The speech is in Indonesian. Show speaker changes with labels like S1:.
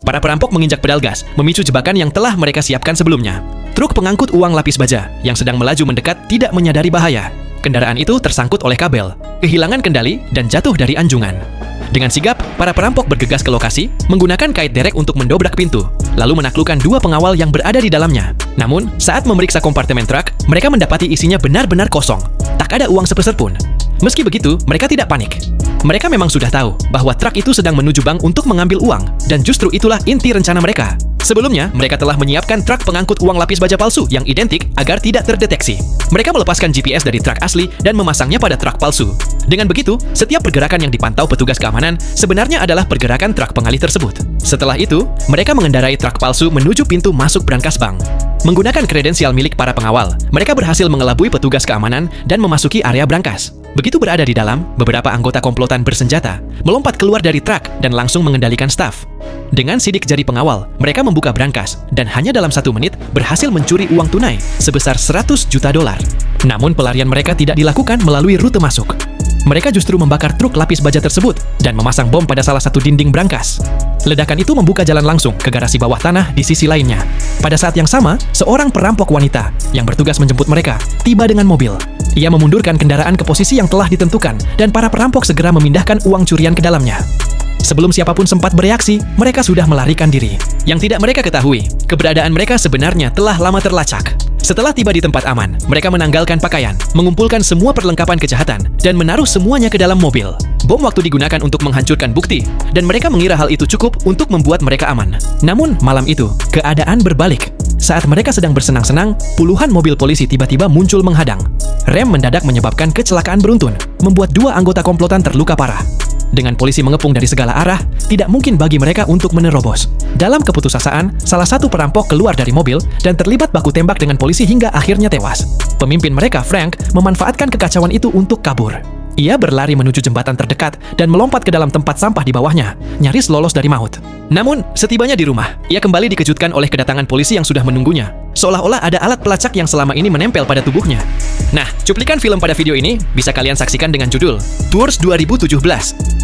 S1: Para perampok menginjak pedal gas, memicu jebakan yang telah mereka siapkan sebelumnya. Truk pengangkut uang lapis baja yang sedang melaju mendekat tidak menyadari bahaya. Kendaraan itu tersangkut oleh kabel, kehilangan kendali, dan jatuh dari anjungan. Dengan sigap, para perampok bergegas ke lokasi, menggunakan kait derek untuk mendobrak pintu, lalu menaklukkan dua pengawal yang berada di dalamnya. Namun, saat memeriksa kompartemen truk, mereka mendapati isinya benar-benar kosong. Tak ada uang sepeser pun. Meski begitu, mereka tidak panik. Mereka memang sudah tahu bahwa truk itu sedang menuju bank untuk mengambil uang, dan justru itulah inti rencana mereka. Sebelumnya, mereka telah menyiapkan truk pengangkut uang lapis baja palsu yang identik agar tidak terdeteksi. Mereka melepaskan GPS dari truk asli dan memasangnya pada truk palsu. Dengan begitu, setiap pergerakan yang dipantau petugas keamanan sebenarnya adalah pergerakan truk pengalih tersebut. Setelah itu, mereka mengendarai truk palsu menuju pintu masuk brankas bank. Menggunakan kredensial milik para pengawal, mereka berhasil mengelabui petugas keamanan dan memasuki area brankas. Begitu berada di dalam, beberapa anggota komplotan bersenjata melompat keluar dari truk dan langsung mengendalikan staf. Dengan sidik jari pengawal, mereka membuka brankas dan hanya dalam 1 menit berhasil mencuri uang tunai sebesar 100 juta dolar. Namun pelarian mereka tidak dilakukan melalui rute masuk. Mereka justru membakar truk lapis baja tersebut dan memasang bom pada salah satu dinding brankas. Ledakan itu membuka jalan langsung ke garasi bawah tanah di sisi lainnya. Pada saat yang sama, seorang perampok wanita yang bertugas menjemput mereka tiba dengan mobil. Ia memundurkan kendaraan ke posisi yang telah ditentukan dan para perampok segera memindahkan uang curian ke dalamnya. Sebelum siapapun sempat bereaksi, mereka sudah melarikan diri. Yang tidak mereka ketahui, keberadaan mereka sebenarnya telah lama terlacak. Setelah tiba di tempat aman, mereka menanggalkan pakaian, mengumpulkan semua perlengkapan kejahatan, dan menaruh semuanya ke dalam mobil. Bom waktu digunakan untuk menghancurkan bukti, dan mereka mengira hal itu cukup untuk membuat mereka aman. Namun, malam itu, keadaan berbalik. Saat mereka sedang bersenang-senang, puluhan mobil polisi tiba-tiba muncul menghadang. Rem mendadak menyebabkan kecelakaan beruntun, membuat 2 anggota komplotan terluka parah. Dengan polisi mengepung dari segala arah, tidak mungkin bagi mereka untuk menerobos. Dalam keputusasaan, salah satu perampok keluar dari mobil dan terlibat baku tembak dengan polisi hingga akhirnya tewas. Pemimpin mereka, Frank, memanfaatkan kekacauan itu untuk kabur. Ia berlari menuju jembatan terdekat dan melompat ke dalam tempat sampah di bawahnya, nyaris lolos dari maut. Namun, setibanya di rumah, ia kembali dikejutkan oleh kedatangan polisi yang sudah menunggunya. Seolah-olah ada alat pelacak yang selama ini menempel pada tubuhnya. Nah, cuplikan film pada video ini bisa kalian saksikan dengan judul Tours 2017.